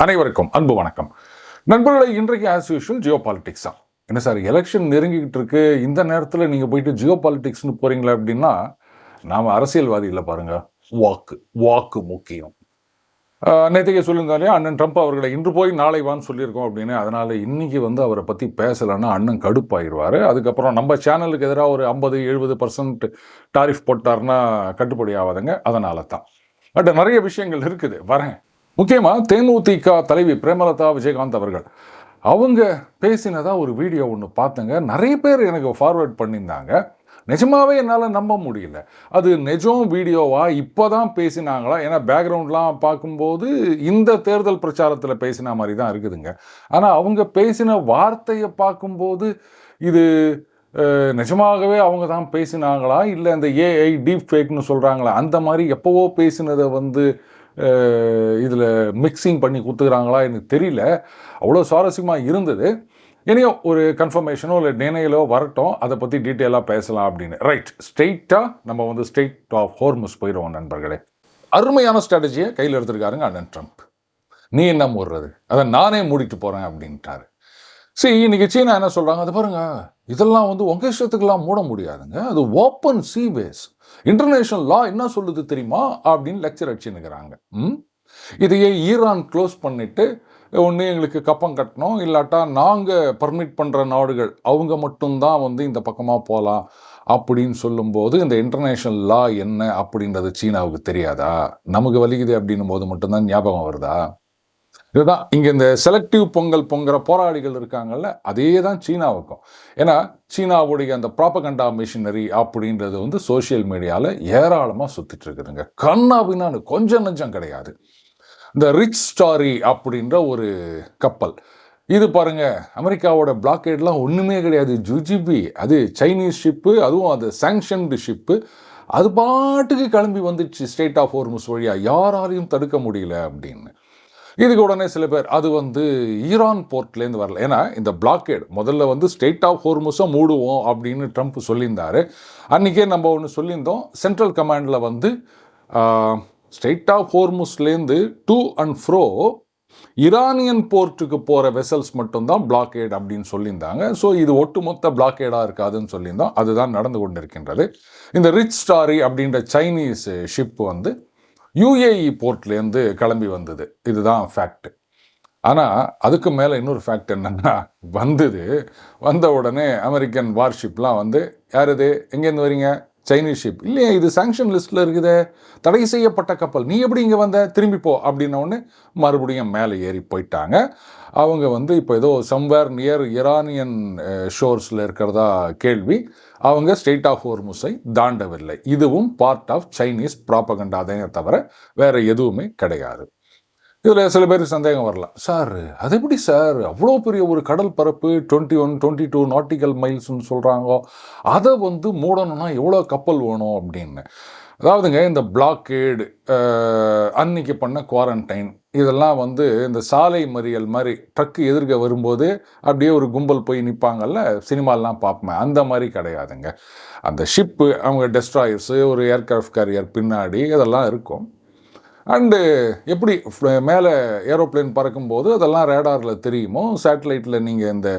அனைவருக்கும் அன்பு வணக்கம் நண்பர்களை. இன்றைக்கு ஆஸ் யூஷுவல் ஜியோ பாலிடிக்ஸ் தான். என்ன சார், எலெக்ஷன் நெருங்கிக்கிட்டு இருக்கு, இந்த நேரத்தில் நீங்கள் போயிட்டு ஜியோ பாலிடிக்ஸ்னு போகிறீங்களா அப்படின்னா, நாம் அரசியல்வாதி இல்லை பாருங்க. வாக்கு முக்கியம். நேற்றுக்கே சொல்லியிருந்தாலே அண்ணன் ட்ரம்ப் அவர்களை இன்று போய் நாளை வான்னு சொல்லியிருக்கோம் அப்படின்னு. அதனால் இன்றைக்கி அவரை பற்றி பேசலைன்னா அண்ணன் கடுப்பாயிடுவார். அதுக்கப்புறம் நம்ம சேனலுக்கு எதிராக ஒரு 50-70% டாரிஃப் போட்டார்னா கட்டுப்படி ஆகாதுங்க. அதனால தான். பட் நிறைய விஷயங்கள் இருக்குது, வரேன். முக்கியமாக தேமுதிக தலைவி பிரேமலதா விஜயகாந்த் அவர்கள் அவங்க பேசினதா ஒரு வீடியோ ஒன்று பார்த்தங்க. நிறைய பேர் எனக்கு ஃபார்வேர்ட் பண்ணியிருந்தாங்க. நிஜமாவே என்னால் நம்ப முடியல. அது நிஜம் வீடியோவா, இப்போ தான் பேசினாங்களா? ஏன்னா பேக்ரவுண்ட்லாம் பார்க்கும்போது இந்த தேர்தல் பிரச்சாரத்தில் பேசின மாதிரி தான் இருக்குதுங்க. ஆனால் அவங்க பேசின வார்த்தையை பார்க்கும்போது இது நிஜமாகவே அவங்க தான் பேசினாங்களா, இல்லை இந்த ஏஐ டீப் ஃபேக்னு சொல்கிறாங்களா, அந்த மாதிரி எப்போவோ பேசினதை இதில் மிக்சிங் பண்ணி கொடுத்துக்கிறாங்களா எனக்கு தெரியல. அவ்வளோ சுவாரஸ்யமாக இருந்தது. இனியோ ஒரு கன்ஃபர்மேஷனோ இல்லை நினைலோ வரட்டும், அதை பற்றி டீட்டெயிலாக பேசலாம் அப்படின்னு. ரைட், ஸ்ட்ரெயிட்டாக நம்ம ஸ்ட்ரெயிட் ஆஃப் ஹோர்முஸ் போயிடுவோம் நண்பர்களே. அருமையான ஸ்ட்ராட்டஜியை கையில் எடுத்துருக்காருங்க அண்ணன் ட்ரம்ப். நீ என்ன மூடுறது, அதை நானே மூடிட்டு போகிறேன் அப்படின்ட்டாரு. சரி, இன்னைக்கு சீனா என்ன சொல்கிறாங்க, அது பாருங்க, இதெல்லாம் உங்கள் இஷ்டத்துக்கெல்லாம் மூட முடியாதுங்க, அது ஓப்பன் சீவேஸ், இன்டர்நேஷனல் லா என்ன சொல்லுது தெரியுமா அப்படின்னு லெக்சர் அடிச்சுன்னுக்கிறாங்க. இதையே ஈரான் க்ளோஸ் பண்ணிட்டு ஒன்று எங்களுக்கு கப்பம் கட்டணும், இல்லாட்டா நாங்கள் பர்மிட் பண்ணுற நாடுகள் அவங்க மட்டும்தான் இந்த பக்கமாக போகலாம் அப்படின்னு சொல்லும்போது இந்த இன்டர்நேஷ்னல் லா என்ன அப்படின்றது சீனாவுக்கு தெரியாதா? நமக்கு வலிக்குது அப்படின்னும் போது மட்டும்தான் ஞாபகம் வருதா? இதுதான் இங்கே இந்த செலக்டிவ் பொங்கல் பொங்குற போராளிகள் இருக்காங்கல்ல, அதே தான் சீனாவுக்கும். ஏன்னா சீனாவுடைய அந்த ப்ராபகண்டா மிஷினரி அப்படின்றது சோஷியல் மீடியாவில் ஏராளமாக சுற்றிட்டு இருக்குதுங்க. கண்ணாபின்னு கொஞ்சம் நஞ்சம் கிடையாது. இந்த ரிச் ஸ்டாரி அப்படின்ற ஒரு கப்பல் இது பாருங்க, அமெரிக்காவோட பிளாக்கேட்லாம் ஒன்றுமே கிடையாது, ஜுஜிபி. அது சைனீஸ் ஷிப்பு, அதுவும் அது சாங்ஷன்டு ஷிப்பு. அது பாட்டுக்கு கிளம்பி வந்துடுச்சு ஸ்ட்ரெயிட் ஆஃப் ஹோர்முஸ் வழியாக, யாராலையும் தடுக்க முடியல அப்படின்னு. இதுக்கு உடனே சில பேர் அது ஈரான் போர்ட்லேருந்து வரல. ஏன்னா இந்த பிளாக்கேட் முதல்ல ஸ்ட்ரெயிட் ஆஃப் ஹோர்முஸை மூடுவோம் அப்படின்னு ட்ரம்ப் சொல்லியிருந்தாரு. அன்றைக்கே நம்ம ஒன்று சொல்லியிருந்தோம், சென்ட்ரல் கமாண்டில் ஸ்ட்ரெயிட் ஆஃப் ஹோர்முஸ்லேருந்து டு அண்ட் ஃப்ரோ ஈரானியன் போர்ட்டுக்கு போகிற வெசல்ஸ் மட்டும்தான் பிளாக்கேட் அப்படின்னு சொல்லியிருந்தாங்க. ஸோ இது ஒட்டுமொத்த பிளாக்கேடாக இருக்காதுன்னு சொல்லியிருந்தோம். அதுதான் நடந்து கொண்டிருக்கின்றது. இந்த ரிச் ஸ்டாரி அப்படின்ற சைனீஸ் ஷிப் யுஏஇ போர்ட்லேருந்து கிளம்பி வந்தது. இதுதான் ஃபேக்ட். ஆனால் அதுக்கு மேலே இன்னொரு ஃபேக்ட் என்னென்னா, வந்த உடனே அமெரிக்கன் வார்ஷிப்லாம் யார் இது, எங்கேருந்து வரீங்க, சைனீஸ் ஷிப் இல்லையே, இது சாங்ஷன் லிஸ்ட்டில் இருக்குதே, தடை செய்யப்பட்ட கப்பல், நீ எப்படி இங்கே வந்த, திரும்பி போ அப்படின்ன உடனே மறுபடியும் மேலே ஏறி போயிட்டாங்க. அவங்க இப்போ ஏதோ சம்வேர் நியர் ஈரானியன் ஷோர்ஸில் இருக்கிறதா கேள்வி. அவங்க ஸ்ட்ரெயிட் ஆஃப் ஹோர்முஸை தாண்டவில்லை. இதுவும் பார்ட் ஆஃப் சைனீஸ் ப்ராபகண்டாதே தவிர வேறு எதுவுமே கிடையாது. இதில் சில பேருக்கு சந்தேகம் வரலாம், சார் அது எப்படி சார், அவ்வளோ பெரிய ஒரு கடல் பரப்பு 21-22 நாட்டிக்கல் மைல்ஸ்ன்னு சொல்கிறாங்க, அதை மூடணும்னா எவ்வளோ கப்பல் வேணும் அப்படின்னு. அதாவதுங்க, இந்த பிளாக்கேடு, அன்னைக்கு பண்ண குவாரண்டைன், இதெல்லாம் இந்த சாலை மறியல் மாதிரி ட்ரக்கு எதிர்க்க வரும்போது அப்படியே ஒரு கும்பல் போய் நிற்பாங்கல்ல, சினிமாலாம் பார்ப்பேன், அந்த மாதிரி கிடையாதுங்க. அந்த ஷிப்பு, அவங்க டெஸ்ட்ராயர்ஸு, ஒரு ஏர்கிராஃப்ட் கேரியர் பின்னாடி இதெல்லாம் இருக்கும். அண்டு எப்படி மேலே ஏரோப்ளேன் பறக்கும்போது அதெல்லாம் ரேடாரில் தெரியுமோ, சேட்டலைட்டில் நீங்கள் இந்த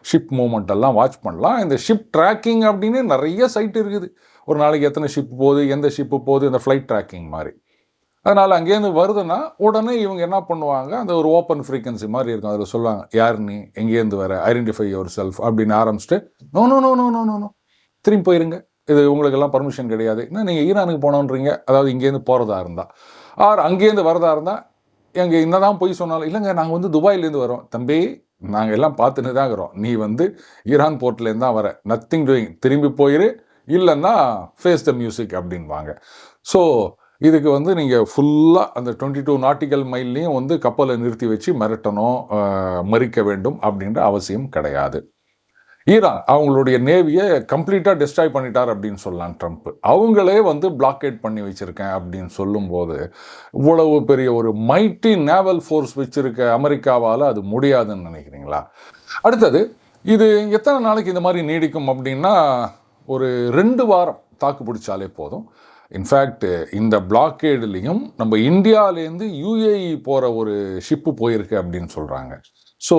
ஷிப் மூமெண்ட் எல்லாம் வாட்ச் பண்ணலாம். இந்த ஷிப் ட்ராக்கிங் அப்படின்னு நிறைய சைட் இருக்குது. ஒரு நாளைக்கு எத்தனை ஷிப் போகுது, எந்த ஷிப்பு போகுது, இந்த ஃப்ளைட் ட்ராக்கிங் மாதிரி. அதனால் அங்கேருந்து வருதுன்னா உடனே இவங்க என்ன பண்ணுவாங்க, அந்த ஒரு ஓப்பன் ஃப்ரீக்வன்சி மாதிரி இருக்கும், அதில் சொல்லுவாங்க, யார் நீ, எங்கேருந்து வர, ஐடென்டிஃபை யுவர் செல்ஃப் அப்படின்னு ஆரம்பிச்சுட்டு, no no no no no no no திரும்பி போயிருங்க, இது உங்களுக்கெல்லாம் பர்மிஷன் கிடையாது, ஏன்னா நீங்கள் ஈரானுக்கு போனோன்றீங்க, அதாவது இங்கேருந்து போகிறதா இருந்தால், ஆர் அங்கேருந்து வரதா இருந்தால் எங்கள் என்னதான் போய் சொன்னாலும், இல்லைங்க நாங்கள் துபாயிலேருந்து வரோம், தம்பி நாங்கள் எல்லாம் பார்த்துன்னு தான் இருக்கிறோம், நீ ஈரான் போர்ட்லேருந்து தான் வர, நத்திங் டூயிங், திரும்பி போயிரு, இல்லைன்னா ஃபேஸ் த மியூசிக் அப்படின்வாங்க. ஸோ இதுக்கு நீங்கள் ஃபுல்லாக அந்த 22 நாட்டிக்கல் மைல்லையும் கப்பலை நிறுத்தி வச்சு மிரட்டணும், மறிக்க வேண்டும் அப்படின்ற அவசியம் கிடையாது. ஈரான் அவங்களுடைய நேவியை கம்ப்ளீட்டாக டெஸ்ட்ராய் பண்ணிட்டார் அப்படின்னு சொல்லலாம் ட்ரம்ப். அவங்களே பிளாக்கேட் பண்ணி வச்சுருக்கேன் அப்படின்னு சொல்லும்போது, இவ்வளவு பெரிய ஒரு மைட்டி நேவல் ஃபோர்ஸ் வச்சுருக்க அமெரிக்காவால் அது முடியாதுன்னு நினைக்கிறீங்களா? அடுத்தது, இது எத்தனை நாளைக்கு இந்த மாதிரி நீடிக்கும் அப்படின்னா, ஒரு 2 வாரம் தாக்கு பிடிச்சாலே போதும். இன்ஃபேக்ட் இந்த பிளாக்கேட்லேயும் நம்ம இந்தியாவிலேருந்து யுஏஇ போகிற ஒரு ஷிப்பு போயிருக்கு அப்படின்னு சொல்கிறாங்க. ஸோ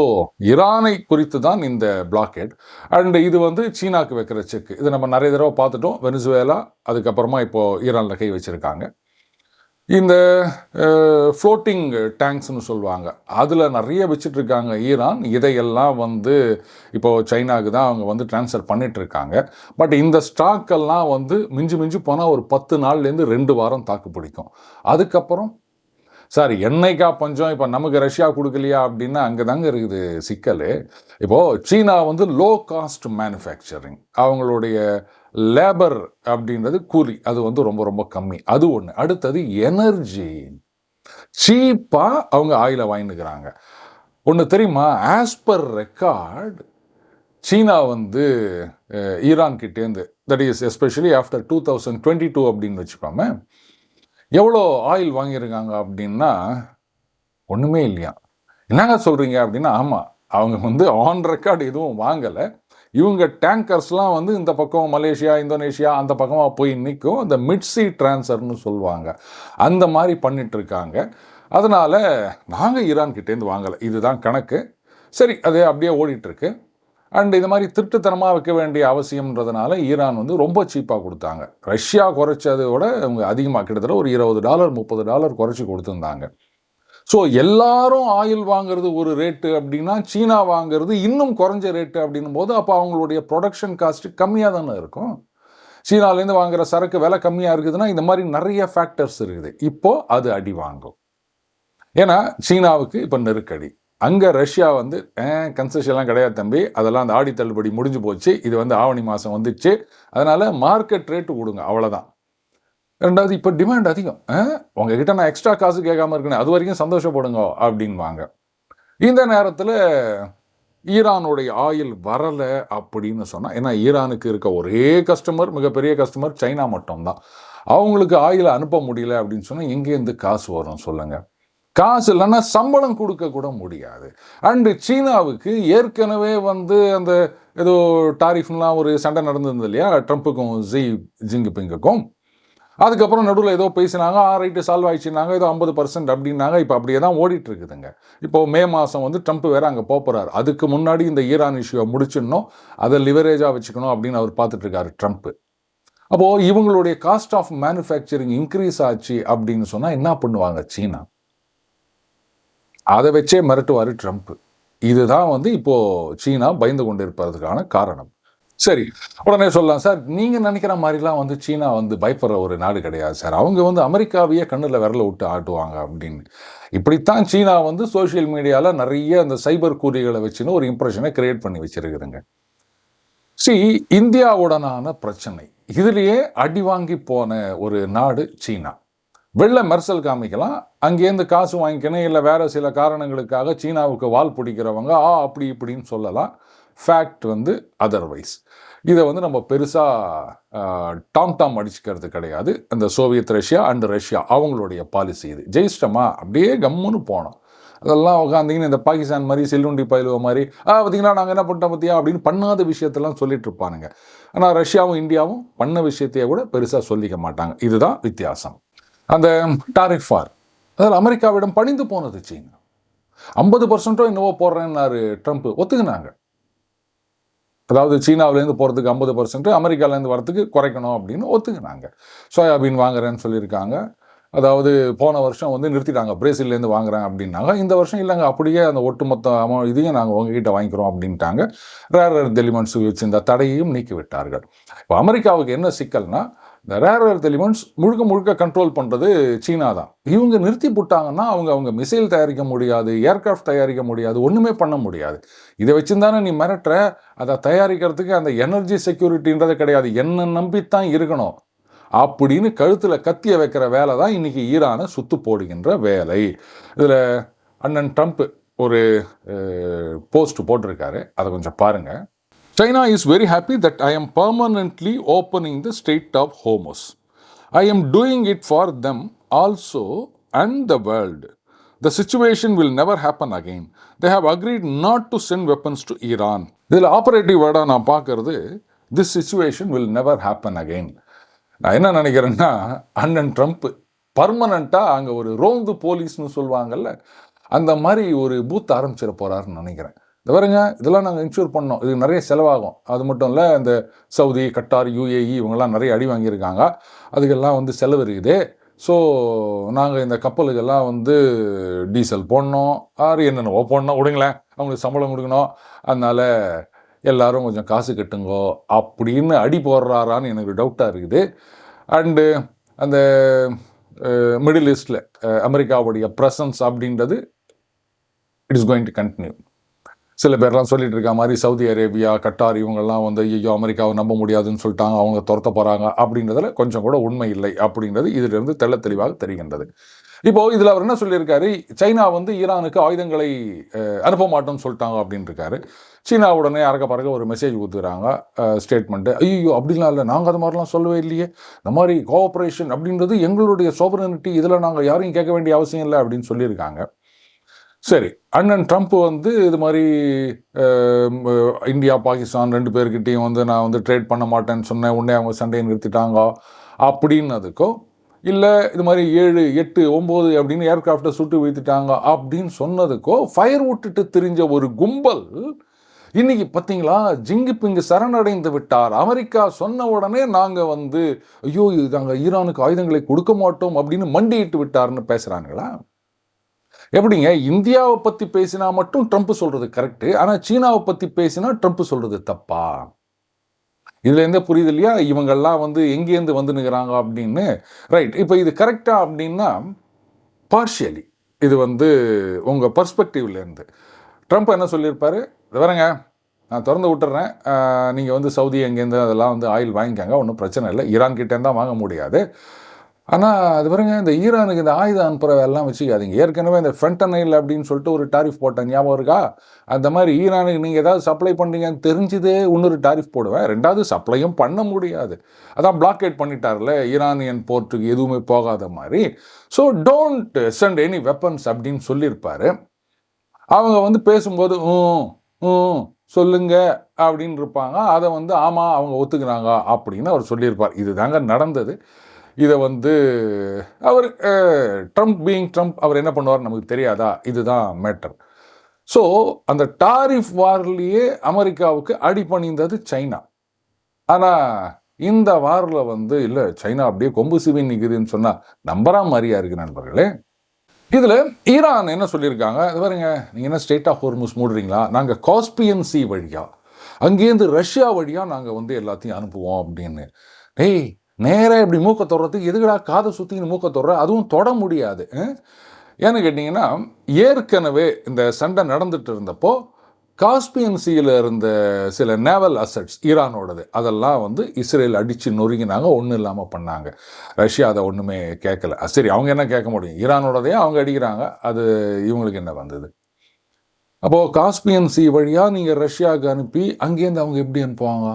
ஈரானை குறித்து தான் இந்த பிளாக்கேட். அண்ட் இது வந்து சீனாக்கு வைக்கிற செக். இது நம்ம நிறைய தடவை பார்த்துட்டோம். வெனிசுவேலா, அதுக்கப்புறமா இப்போது ஈரானில் கை வச்சுருக்காங்க. இந்த ஃப்ளோட்டிங் டேங்க்ஸ்னு சொல்லுவாங்க, அதில் நிறைய வச்சுட்ருக்காங்க ஈரான். இதையெல்லாம் வந்து இப்போது சைனாவுக்கு தான் அவங்க வந்து ட்ரான்ஸ்ஃபர் பண்ணிகிட்ருக்காங்க. பட் இந்த ஸ்டாக்கெல்லாம் வந்து மிஞ்சி போனால் ஒரு 10 நாள்லேருந்து 2 வாரம் தாக்கு பிடிக்கும். அதுக்கப்புறம் சார் எண்ணெய்க்கா பஞ்சம், இப்போ நமக்கு ரஷ்யா கொடுக்கலையா அப்படின்னா அங்கே தாங்க இருக்குது சிக்கல். இப்போது சீனா வந்து லோ காஸ்ட் மேனுஃபேக்சரிங், அவங்களுடைய லேபர் அப்படின்றது கூலி, அது வந்து ரொம்ப ரொம்ப கம்மி. அது ஒன்று. அடுத்தது எனர்ஜி, சீப்பாக அவங்க ஆயிலை வாங்கினுக்கிறாங்க. ஒன்று தெரியுமா, ஆஸ் பர் ரெக்கார்ட் சீனா வந்து ஈரான் கிட்டேருந்து, தட் இஸ் எஸ்பெஷலி ஆஃப்டர் 2022 அப்படின்னு வச்சுக்கோமே, எவ்வளோ ஆயில் வாங்கியிருக்காங்க அப்படின்னா ஒன்றுமே இல்லையா. என்னங்க சொல்கிறீங்க அப்படின்னா, ஆமாம், அவங்க வந்து ஆன் ரெக்கார்டு எதுவும் வாங்கலை. இவங்க டேங்கர்ஸ்லாம் வந்து இந்த பக்கம் மலேசியா, இந்தோனேஷியா அந்த பக்கமாக போய் நிற்கும். அந்த மிட்சி டிரான்ஸ்ஃபர்னு சொல்லுவாங்க, அந்த மாதிரி பண்ணிகிட்ருக்காங்க. அதனால் நாங்கள் ஈரான் கிட்டேருந்து வாங்கலை, இதுதான் கணக்கு. சரி, அது அப்படியே ஓடிட்டுருக்கு. அண்ட் இது மாதிரி திருட்டுத்தனமாக வைக்க வேண்டிய அவசியம்ன்றதுனால ஈரான் வந்து ரொம்ப சீப்பாக கொடுத்தாங்க. ரஷ்யா குறைச்சதை விட அவங்க அதிகமாக, கிட்டத்தட்ட ஒரு $20 $30 குறைச்சி கொடுத்துருந்தாங்க. ஸோ எல்லாரும் ஆயில் வாங்குறது ஒரு ரேட்டு அப்படின்னா, சீனா வாங்குறது இன்னும் குறைஞ்ச ரேட்டு அப்படின்னும் போது அப்போ அவங்களுடைய ப்ரொடக்ஷன் காஸ்ட்டு கம்மியாக தானே இருக்கும். சீனாலேருந்து வாங்குகிற சரக்கு விலை கம்மியாக இருக்குதுன்னா இந்த மாதிரி நிறைய ஃபேக்டர்ஸ் இருக்குது. இப்போது அது அடி வாங்கும். ஏன்னா சீனாவுக்கு இப்போ நெருக்கடி. அங்கே ரஷ்யா வந்து கன்செஷன்லாம் கிடையாது தம்பி, அதெல்லாம் அந்த ஆடி தள்ளுபடி முடிஞ்சு போச்சு, இது வந்து ஆவணி மாதம் வந்துச்சு, அதனால் மார்க்கெட் ரேட்டு கொடுங்க, அவ்வளோதான். ரெண்டாவது, இப்போ டிமாண்ட் அதிகம், உங்ககிட்ட நான் எக்ஸ்ட்ரா காசு கேட்காம இருக்கேன், அது வரைக்கும் சந்தோஷப்படுங்க அப்படின்வாங்க. இந்த நேரத்தில் ஈரானுடைய ஆயில் வரலை அப்படின்னு சொன்னால், ஏன்னா ஈரானுக்கு இருக்க ஒரே கஸ்டமர், மிகப்பெரிய கஸ்டமர் சைனா மட்டும்தான். அவங்களுக்கு ஆயில் அனுப்ப முடியல அப்படின்னு சொன்னால் எங்கேருந்து காசு வரும் சொல்லுங்கள்? காசு இல்லைன்னா சம்பளம் கொடுக்க கூட முடியாது. அண்டு சீனாவுக்கு ஏற்கனவே வந்து அந்த ஏதோ டாரிஃப்லாம் ஒரு சண்டை நடந்திருந்தது இல்லையா, ட்ரம்ப்புக்கும் ஜின்பிங்குக்கும். அதுக்கப்புறம் நடுவில் ஏதோ பேசினாங்க, ரைட்டு சால்வ் ஆயிடுச்சுனாங்க, ஏதோ 50% அப்படின்னாங்க. இப்போ அப்படியே தான் ஓடிட்டு இருக்குதுங்க. இப்போது மே மாதம் வந்து ட்ரம்ப் வேறு அங்கே போகிறார். அதுக்கு முன்னாடி இந்த ஈரான் இஷ்யூவை முடிச்சிடணும், அதை லிவரேஜாக வச்சுக்கணும் அப்படின்னு அவர் பார்த்துட்ருக்காரு ட்ரம்ப்பு. அப்போது இவங்களுடைய காஸ்ட் ஆஃப் மேனுஃபேக்சரிங் இன்க்ரீஸ் ஆச்சு அப்படின்னு சொன்னால் என்ன பண்ணுவாங்க சீனா? அதை வச்சே மிரட்டுவார் ட்ரம்ப். இதுதான் வந்து இப்போது சீனா பயந்து கொண்டு இருப்பதற்கான காரணம். சரி, உடனே சொல்லலாம், சார் நீங்கள் நினைக்கிற மாதிரிலாம் வந்து சீனா வந்து பயப்படுற ஒரு நாடு கிடையாது சார், அவங்க வந்து அமெரிக்காவையே கண்ணில் விரல விட்டு ஆட்டுவாங்க அப்படின்னு. இப்படித்தான் சீனா வந்து சோஷியல் மீடியாவில் நிறைய அந்த சைபர் கூறிகளை வச்சுன்னு ஒரு இம்ப்ரெஷனை கிரியேட் பண்ணி வச்சிருக்குதுங்க. இந்தியாவுடனான பிரச்சனை, இதுலேயே அடி வாங்கி போன ஒரு நாடு சீனா. வெள்ள மெர்சல் காமிக்கலாம், அங்கேருந்து காசு வாங்கிக்கணும், இல்லை வேறு சில காரணங்களுக்காக சீனாவுக்கு வால் பிடிக்கிறவங்க அப்படி இப்படின்னு சொல்லலாம். ஃபேக்ட் வந்து அதர்வைஸ். இதை வந்து நம்ம பெருசாக டாம் அடிச்சுக்கிறது கிடையாது. அந்த சோவியத் ரஷ்யா அண்ட் ரஷ்யா அவங்களுடைய பாலிசி இது. ஜெயிச்சிட்டமா அப்படியே கம்முன்னு போனோம். அதெல்லாம் உட்காந்திங்கன்னு இந்த பாகிஸ்தான் மாதிரி செல்லுண்டி பயிலுவ மாதிரி பார்த்திங்கன்னா நாங்கள் என்ன பண்ணிட்டோம் பார்த்தியா அப்படின்னு பண்ணாத விஷயத்தெல்லாம் சொல்லிட்டு இருப்பானுங்க. ஆனால் ரஷ்யாவும் இந்தியாவும் பண்ண விஷயத்தையே கூட பெருசாக சொல்லிக்க மாட்டாங்க. இதுதான் வித்தியாசம். அந்த டாரிஃப் வார், அதில் அமெரிக்காவிடம் பணிந்து போனது சீனா. 50% என்னவோ போடுறேன்னாரு ட்ரம்ப், ஒத்துக்கினாங்க. அதாவது சீனாவிலேருந்து போகிறதுக்கு 50%, அமெரிக்காவிலேருந்து வரத்துக்கு குறைக்கணும் அப்படின்னு ஒத்துக்கினாங்க. சோயாபீன் வாங்குறேன்னு சொல்லியிருக்காங்க. அதாவது போன வருஷம் வந்து நிறுத்திட்டாங்க, பிரேசில்லேருந்து வாங்குறேன் அப்படின்னாங்க. இந்த வருஷம் இல்லைங்க, அப்படியே அந்த ஒட்டுமொத்த இதையும் நாங்கள் உங்ககிட்ட வாங்கிக்கிறோம் அப்படின்ட்டாங்க. ரேர் எர்த் எலிமெண்ட்ஸ் வச்சு இந்த தடையையும் நீக்கி விட்டார்கள். இப்போ அமெரிக்காவுக்கு என்ன சிக்கல்னா, இந்த ரேர் எர்த் எலிமெண்ட்ஸ் முழுக்க கண்ட்ரோல் பண்ணுறது சீனா தான். இவங்க நிறுத்தி போட்டாங்கன்னா அவங்க மிசைல் தயாரிக்க முடியாது, ஏர்கிராஃப்ட் தயாரிக்க முடியாது, ஒன்றுமே பண்ண முடியாது. இதை வச்சுருந்தானே நீ மிரட்டுற, அதை தயாரிக்கிறதுக்கு அந்த எனர்ஜி செக்யூரிட்டின்றதே கிடையாது, என்ன நம்பித்தான் இருக்கணும் அப்படின்னு கழுத்தில் கத்திய வைக்கிற வேலை தான் இன்றைக்கி ஈரானை சுத்து போடுகின்ற வேலை. இதில் அண்ணன் ட்ரம்ப் ஒரு போஸ்ட் போட்டிருக்காரு, அதை கொஞ்சம் பாருங்கள். China is very happy that I am permanently opening the Strait of Hormuz. I am doing it for them also and the world. The situation will never happen again. They have agreed not to send weapons to Iran. இதில் operative வேர்டாக நான் பார்க்கறது, this situation will never happen again. நான் என்ன நினைக்கிறேன்னா, அண்ணன் Trump பர்மனண்ட்டாக அங்கே ஒரு ரோந்து போலீஸ்னு சொல்லுவாங்கல்ல, அந்த மாதிரி ஒரு பூத் ஆரம்பிச்சிட போகிறாருன்னு நினைக்கிறேன். இந்த பாருங்க, இதெல்லாம் நாங்கள் இன்சூர் பண்ணோம், இது நிறைய செலவாகும். அது மட்டும் இல்லை, இந்த சவுதி, கட்டார், யுஏஇ இவங்கெல்லாம் நிறைய அடி வாங்கியிருக்காங்க, அதுக்கெல்லாம் வந்து செலவு இருக்குது. ஸோ நாங்கள் இந்த கப்பலுக்கெல்லாம் வந்து டீசல் போடணும், ஆறு என்னென்னவோ போடணும், விடுங்களேன், அவங்களுக்கு சம்பளம் கொடுக்கணும், அதனால் எல்லாரும் கொஞ்சம் காசு கட்டுங்கோ அப்படின்னு அடி போடுறாரான்னு எனக்கு டவுட்டாக இருக்குது. அண்டு அந்த மிடில் ஈஸ்டில் அமெரிக்காவுடைய ப்ரெசன்ஸ் அப்படின்றது it is going to continue. சில பேர்லாம் சொல்லிட்டு இருக்க மாதிரி சவுதி அரேபியா, கட்டார் இவங்கெல்லாம் வந்து ஐயோ அமெரிக்காவை நம்ப முடியாதுன்னு சொல்லிட்டாங்க, அவங்க துரத்த போகிறாங்க அப்படின்றதுல கொஞ்சம் கூட உண்மை இல்லை அப்படின்றது இதிலிருந்து தெள்ள தெளிவாக தெரிகின்றது. இப்போ இதில் அவர் என்ன சொல்லியிருக்காரு, சைனா வந்து ஈரானுக்கு ஆயுதங்களை அனுப்ப மாட்டோம்னு சொல்லிட்டாங்க அப்படின்னு இருக்காரு. சீனா உடனே அறக்க பறக்க ஒரு மெசேஜ் கொடுத்துக்கிறாங்க, ஸ்டேட்மெண்ட்டு, ஐயோ அப்படிலாம் இல்லை, நாங்கள் அது மாதிரிலாம் சொல்லவே இல்லையே, இந்த மாதிரி கோஆப்ரேஷன் அப்படின்றது எங்களுடைய சோவரனிட்டி, இதில் நாங்கள் யாரையும் கேட்க வேண்டிய அவசியம் இல்லை அப்படின்னு சொல்லியிருக்காங்க. சரி, அண்ணன் ட்ரம்ப் வந்து இது மாதிரி இந்தியா, பாகிஸ்தான் ரெண்டு பேர்கிட்டையும் வந்து நான் வந்து ட்ரேட் பண்ண மாட்டேன்னு சொன்னேன், உடனே அவங்க சண்டையை நிறுத்திட்டாங்க அப்படின்னதுக்கோ, இல்லை இது மாதிரி 7, 8, 9 அப்படின்னு ஏர்கிராஃப்டை சுட்டு வீழ்த்திட்டாங்க அப்படின்னு சொன்னதுக்கோ ஃபயர் விட்டுட்டு தெரிஞ்ச ஒரு கும்பல் இன்னைக்கு பார்த்தீங்களா ஜிங்கிப்பிங்கு சரணடைந்து விட்டார், அமெரிக்கா சொன்ன உடனே நாங்கள் வந்து ஐயோ நாங்கள் ஈரானுக்கு ஆயுதங்களை கொடுக்க மாட்டோம் அப்படின்னு மண்டியிட்டு விட்டார்னு பேசுகிறாங்களா? எப்படிங்க, இந்தியாவை பற்றி பேசினா மட்டும் ட்ரம்ப் சொல்கிறது கரெக்டு, ஆனால் சீனாவை பற்றி பேசினா ட்ரம்ப் சொல்கிறது தப்பா? இதுலேருந்தே புரியுது இல்லையா இவங்கெல்லாம் வந்து எங்கேருந்து வந்து நிற்கிறாங்க அப்படின்னு. ரைட், இப்போ இது கரெக்டா அப்படின்னா பார்ஷியலி இது வந்து உங்கள் பர்ஸ்பெக்டிவ்லேருந்து ட்ரம்ப் என்ன சொல்லியிருப்பாரு, இது வரங்க நான் திறந்து விட்டுறேன், நீங்கள் வந்து சவுதி எங்கேருந்து அதெல்லாம் வந்து ஆயில் வாங்கிக்காங்க, ஒன்றும் பிரச்சனை இல்லை, ஈரான் கிட்டேருந்து தான் வாங்க முடியாது, ஆனால் அது பாருங்க இந்த ஈரானுக்கு இந்த ஆயுதம் அனுப்புகிற எல்லாம் வச்சுக்காதீங்க, ஏற்கனவே இந்த ஃபென்டனைல் அப்படின்னு சொல்லிட்டு ஒரு டாரிஃப் போட்டேன் ஞாபகம் இருக்கா, அந்த மாதிரி ஈரானுக்கு நீங்கள் ஏதாவது சப்ளை பண்ணுறீங்கன்னு தெரிஞ்சுதே இன்னொரு டாரிஃப் போடுவேன், ரெண்டாவது சப்ளையும் பண்ண முடியாது, அதான் பிளாக்கேட் பண்ணிட்டார்ல ஈரானியன் போர்ட்டுக்கு எதுவுமே போகாத மாதிரி. So don't send any weapons அப்படின்னு சொல்லியிருப்பாரு. அவங்க வந்து பேசும்போது சொல்லுங்க அப்படின்னு இருப்பாங்க, அதை வந்து ஆமாம் அவங்க ஒத்துக்கிறாங்க அப்படின்னு அவர் சொல்லியிருப்பார். இது தாங்க நடந்தது. இதை வந்து அவர் ட்ரம்ப் பீயிங் ட்ரம்ப் அவர் என்ன பண்ணுவார் நமக்கு தெரியாதா, இதுதான் மேட்டர். ஸோ அந்த டாரிஃப் வார்லேயே அமெரிக்காவுக்கு அடிபணிந்தது சைனா. ஆனால் இந்த வாரில் வந்து இல்லை சைனா அப்படியே கொம்பு சிவி நிற்குதுன்னு சொன்னால் நம்பரா மாதிரியா இருக்கு நண்பர்களே. இதில் ஈரான் என்ன சொல்லியிருக்காங்க, இது பாருங்க நீங்கள் என்ன ஸ்டேட் ஆஃப் ஹோர்முஸ் மூடுறீங்களா, நாங்கள் காஸ்பியன் சி வழியாக அங்கேருந்து ரஷ்யா வழியாக நாங்கள் வந்து எல்லாத்தையும் அனுப்புவோம் அப்படின்னு. டேய் நேராக இப்படி மூக்க தொடுறதுக்கு எதுக்கடா காதை சுற்றின்னு மூக்க தொடுற, அதுவும் தொட முடியாது. ஏன்னு கேட்டிங்கன்னா ஏற்கனவே இந்த சண்டை நடந்துட்டு இருந்தப்போ காஸ்பியன் சீயில் இருந்த சில நேவல் அசட்ஸ் ஈரானோடது அதெல்லாம் வந்து இஸ்ரேல் அடித்து நொறுங்கினாங்க, ஒன்றும் இல்லாமல் பண்ணாங்க. ரஷ்யா அதை ஒன்றுமே கேட்கல. சரி அவங்க என்ன கேட்க முடியும், ஈரானோடதையே அவங்க அடிக்கிறாங்க, அது இவங்களுக்கு என்ன வந்தது. அப்போது காஸ்பியன் சி வழியாக நீங்கள் ரஷ்யாவுக்கு அனுப்பி அங்கேருந்து அவங்க எப்படி அனுப்புவாங்க,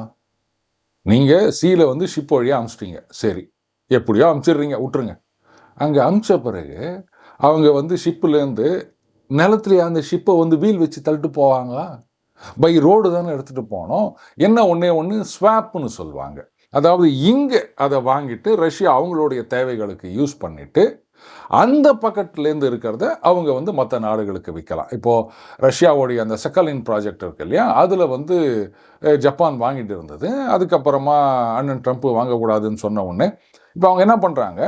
நீங்கள் சீல வந்து ஷிப் வழியாக அனுப்பிச்சிட்டீங்க, சரி எப்படியோ அனுப்பிச்சிடுறீங்க விட்டுருங்க, அங்கே அனுப்பிச்ச பிறகு அவங்க வந்து ஷிப்புலேருந்து நிலத்துலேயே அந்த ஷிப்பை வந்து வீல் வச்சு தள்ளிட்டு போவாங்க, பை ரோடு தானே எடுத்துகிட்டு போனோம். என்ன ஒன்று ஸ்வாப்னு சொல்லுவாங்க, அதாவது இங்கே அதை வாங்கிட்டு ரஷ்யா அவங்களுடைய தேவைகளுக்கு யூஸ் பண்ணிவிட்டு அந்த பக்கத்துலேருந்து இருக்கிறத அவங்க வந்து மற்ற நாடுகளுக்கு விற்கலாம். இப்போது ரஷ்யாவுடைய அந்த சக்கலின் ப்ராஜெக்ட் இருக்கு இல்லையா, அதில் வந்து ஜப்பான் வாங்கிட்டு இருந்தது, அதுக்கப்புறமா அண்ணன் ட்ரம்ப் வாங்கக்கூடாதுன்னு சொன்ன உடனே இப்போ அவங்க என்ன பண்ணுறாங்க,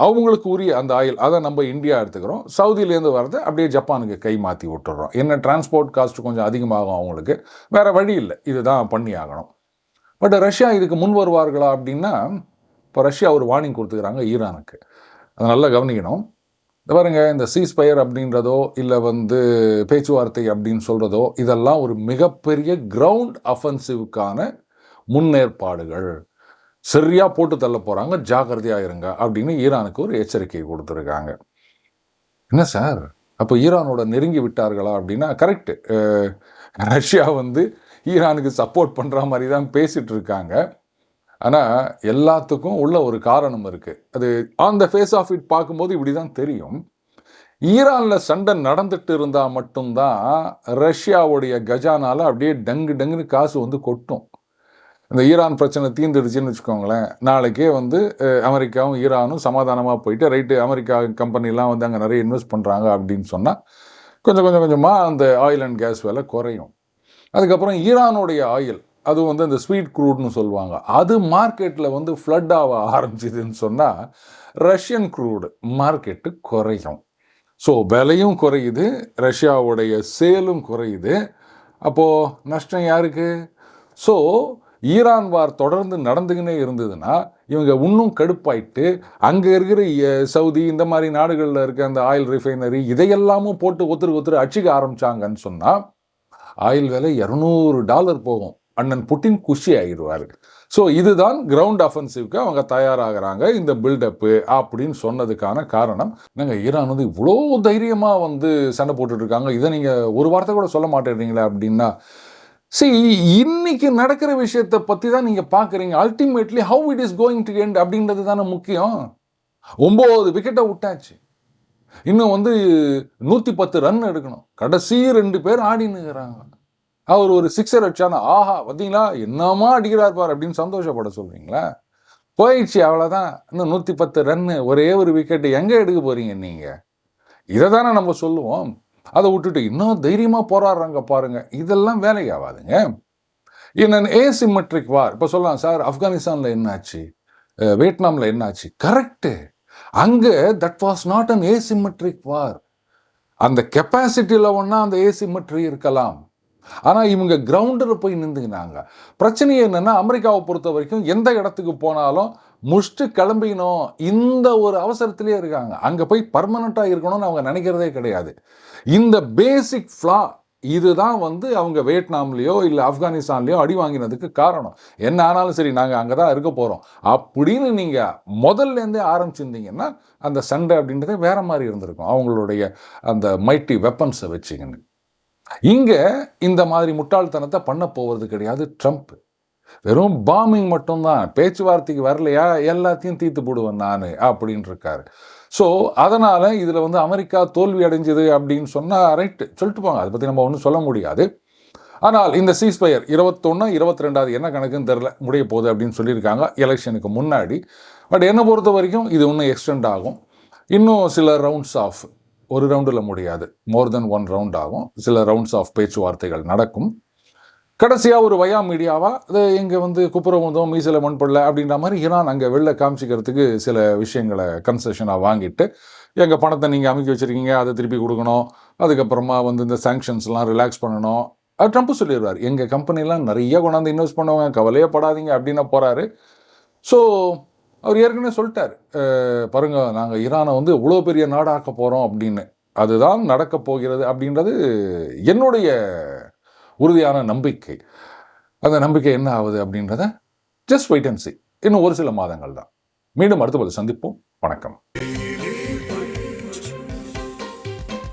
அவங்களுக்கு உரிய அந்த ஆயில் அதை நம்ம இந்தியா எடுத்துக்கிறோம், சவுதியிலேருந்து வரதை அப்படியே ஜப்பானுக்கு கை மாற்றி விட்டுறோம். என்ன டிரான்ஸ்போர்ட் காஸ்ட் கொஞ்சம் அதிகமாகும் அவங்களுக்கு, வேறு வழி இல்லை, இதுதான் பண்ணி ஆகணும். பட் ரஷ்யா இதுக்கு முன் வருவார்களா அப்படின்னா இப்போ ரஷ்யா ஒரு வார்னிங் கொடுத்துக்கிறாங்க ஈரானுக்கு, அதை நல்லா கவனிக்கணும். பாருங்க இந்த சீஸ்பயர் அப்படின்றதோ இல்லை வந்து பேச்சுவார்த்தை அப்படின்னு சொல்கிறதோ இதெல்லாம் ஒரு மிகப்பெரிய கிரவுண்ட் அஃபென்சிவ்க்கான முன்னேற்பாடுகள், சரியாக போட்டு தள்ள போகிறாங்க, ஜாக்கிரதையாக இருங்க அப்படின்னு ஈரானுக்கு ஒரு எச்சரிக்கை கொடுத்துருக்காங்க. என்ன சார் அப்போ ஈரானோட நெருங்கி விட்டார்களா அப்படின்னா கரெக்டு, ரஷ்யா வந்து ஈரானுக்கு சப்போர்ட் பண்ணுற மாதிரி தான் பேசிகிட்டு இருக்காங்க. ஆனால் எல்லாத்துக்கும் உள்ள ஒரு காரணம் இருக்குது, அது on the face of it பார்க்கும்போது இப்படி தான் தெரியும். ஈரானில் சண்டை நடந்துட்டு இருந்தால் மட்டும்தான் ரஷ்யாவுடைய கஜானால அப்படியே டங்குன்னு காசு வந்து கொட்டும். இந்த ஈரான் பிரச்சனை தீர்ந்துடுச்சுன்னு வச்சுக்கோங்களேன், நாளைக்கே வந்து அமெரிக்காவும் ஈரானும் சமாதானமாக போயிட்டு ரைட்டு அமெரிக்கா கம்பெனிலாம் வந்து அங்கே நிறைய இன்வெஸ்ட் பண்ணுறாங்க அப்படின்னு சொன்னால் கொஞ்சமாக அந்த ஆயில் அண்ட் கேஸ் விலை குறையும். அதுக்கப்புறம் ஈரானுடைய ஆயில், அதுவும் வந்து அந்த ஸ்வீட் க்ரூட்னு சொல்லுவாங்க, அது மார்க்கெட்டில் வந்து ஃப்ளட் ஆக ஆரம்பிச்சிதுன்னு சொன்னால் ரஷ்யன் க்ரூடு மார்க்கெட்டு குறையும். ஸோ விலையும் குறையுது, ரஷ்யாவுடைய சேலும் குறையுது. அப்போது நஷ்டம் யாருக்கு? ஸோ ஈரான் வார் தொடர்ந்து நடந்துக்கினே இருந்ததுன்னா இவங்க இன்னும் கடுப்பாயிட்டு அங்கே இருக்கிற சவுதி இந்த மாதிரி நாடுகளில் இருக்க அந்த ஆயில் ரிஃபைனரி இதையெல்லாமும் போட்டு ஒருத்தருக்கு அடிச்சிக்க ஆரம்பித்தாங்கன்னு சொன்னால் ஆயில் விலை $200 போகும். அண்ணன் புட்டின் குஷி ஆகிடுவார். ஸோ இதுதான் கிரவுண்ட் அஃபென்சிவ்க்கு அவங்க தயாராகிறாங்க, இந்த பில்டப்பு அப்படின்னு சொன்னதுக்கான காரணம். நாங்கள் ஈரான் வந்து இவ்வளோ தைரியமாக வந்து சண்டை போட்டுட்ருக்காங்க, இதை நீங்கள் ஒரு வார்த்தை கூட சொல்ல மாட்டேறீங்களா அப்படின்னா, இன்னைக்கு நடக்கிற விஷயத்தை பற்றி தான் நீங்கள் பார்க்குறீங்க. Ultimately how it is going to end அப்படின்றது தானே முக்கியம். 9 விக்கெட்டை விட்டாச்சு, இன்னும் வந்து 110 ரன் எடுக்கணும். கடைசி 2 பேர் ஆடினுங்கிறாங்க. அவர் ஒரு 6 அடிச்சானா ஆஹா பார்த்தீங்களா என்னமா அடிக்கிறார் பார் அப்படின்னு சந்தோஷப்பட சொல்றீங்களா? போயிடுச்சு, அவ்வளோதான். இன்னும் 110 ரன்னு, ஒரே ஒரு விக்கெட்டு, எங்கே எடுக்க போறீங்க நீங்கள்? இதை தானே நம்ம சொல்லுவோம். அதை விட்டுட்டு இன்னும் தைரியமாக போராடுறாங்க பாருங்க, இதெல்லாம் வேலையாகாதுங்க. இன்னும் ஏசிமெட்ரிக் வார் இப்போ சொல்லலாம் சார், ஆப்கானிஸ்தானில் என்னாச்சு, வியட்நாமில் என்னாச்சு, கரெக்டு. அங்கே that was not an asymmetric war. அந்த கெப்பாசிட்டியில் ஒன்றா அந்த ஏசிமெட்ரி இருக்கலாம், ஆனால் இவங்க கிரவுண்டில் போய் நின்றுக்கினாங்க. பிரச்சனை என்னென்னா, அமெரிக்காவை பொறுத்த வரைக்கும் எந்த இடத்துக்கு போனாலும் முடிச்சுட்டு கிளம்பிக்கணும், இந்த ஒரு அவசரத்திலே இருக்காங்க. அங்கே போய் பர்மனண்ட்டாக இருக்கணும்னு அவங்க நினைக்கிறதே கிடையாது. இந்த பேசிக் ஃப்ளா இதுதான் வந்து அவங்க வியட்நாம்லேயோ இல்லை ஆப்கானிஸ்தான்லேயோ அடி வாங்கினதுக்கு காரணம். என்ன ஆனாலும் சரி, நாங்கள் அங்கே தான் இருக்க போகிறோம் அப்படின்னு நீங்கள் முதல்லேருந்தே ஆரம்பிச்சிருந்தீங்கன்னா அந்த சண்டை அப்படின்றதே வேற மாதிரி இருந்திருக்கும், அவங்களுடைய அந்த மைட்டி வெப்பன்ஸை வச்சுக்கின்னு. இங்கே இந்த மாதிரி முட்டாள்தனத்தை பண்ண போவது கிடையாது ட்ரம்ப். வெறும் பாம்பிங் மட்டும்தான், பேச்சுவார்த்தைக்கு வரலையா எல்லாத்தையும் தீர்த்து போடுவேன் நான் அப்படின்னு இருக்காரு. ஸோ அதனால் இதில் வந்து அமெரிக்கா தோல்வி அடைஞ்சது அப்படின்னு சொன்னால் ரைட்டு சொல்லிட்டு போங்க, அதை பற்றி நம்ம ஒன்றும் சொல்ல முடியாது. ஆனால் இந்த சீஸ்ஃபயர் 21, 22 என்ன கணக்குன்னு தெரில, முடிய போகுது அப்படின்னு சொல்லியிருக்காங்க எலெக்ஷனுக்கு முன்னாடி. பட் என்னை பொறுத்த வரைக்கும் இது இன்னும் எக்ஸ்டெண்ட் ஆகும். இன்னும் சில ரவுண்ட்ஸ் ஆஃப், ஒரு ரவுண்டில் முடியாது, மோர் தென் 1 ரவுண்ட் ஆகும். சில ரவுண்ட்ஸ் ஆஃப் பேச்சுவார்த்தைகள் நடக்கும். கடைசியாக ஒரு வயா மீடியாவாக அது இங்கே வந்து குப்புரமுதம் மீசில் மண்படல அப்படின்ற மாதிரி ஈரான் அங்கே வெளில காமிச்சிக்கிறதுக்கு சில விஷயங்களை கன்செஷனாக வாங்கிட்டு, எங்கள் பணத்தை நீங்கள் அமைக்க வச்சுருக்கீங்க, அதை திருப்பி கொடுக்கணும், அதுக்கப்புறமா வந்து இந்த சாங்ஷன்ஸ்லாம் ரிலாக்ஸ் பண்ணணும். அது ட்ரம்ப் சொல்லிடுவார், எங்கள் கம்பெனிலாம் நிறைய கொண்டாந்து இன்வெஸ்ட் பண்ணுவாங்க, கவலையே படாதீங்க அப்படின்னு போகிறாரு. ஸோ அவர் ஏற்கனவே சொல்லிட்டார், பாருங்க நாங்கள் ஈரானை வந்து இவ்வளோ பெரிய நாடாக்க போகிறோம் அப்படின்னு. அதுதான் நடக்கப் போகிறது அப்படின்றது என்னுடைய உறுதியான நம்பிக்கை. அந்த நம்பிக்கை என்ன ஆகுது அப்படின்றத ஜஸ்ட் வெயிட் அண்ட் சீ. இன்னும் ஒரு சில மாதங்கள் தான். மீண்டும் அடுத்த போது சந்திப்போம். வணக்கம்.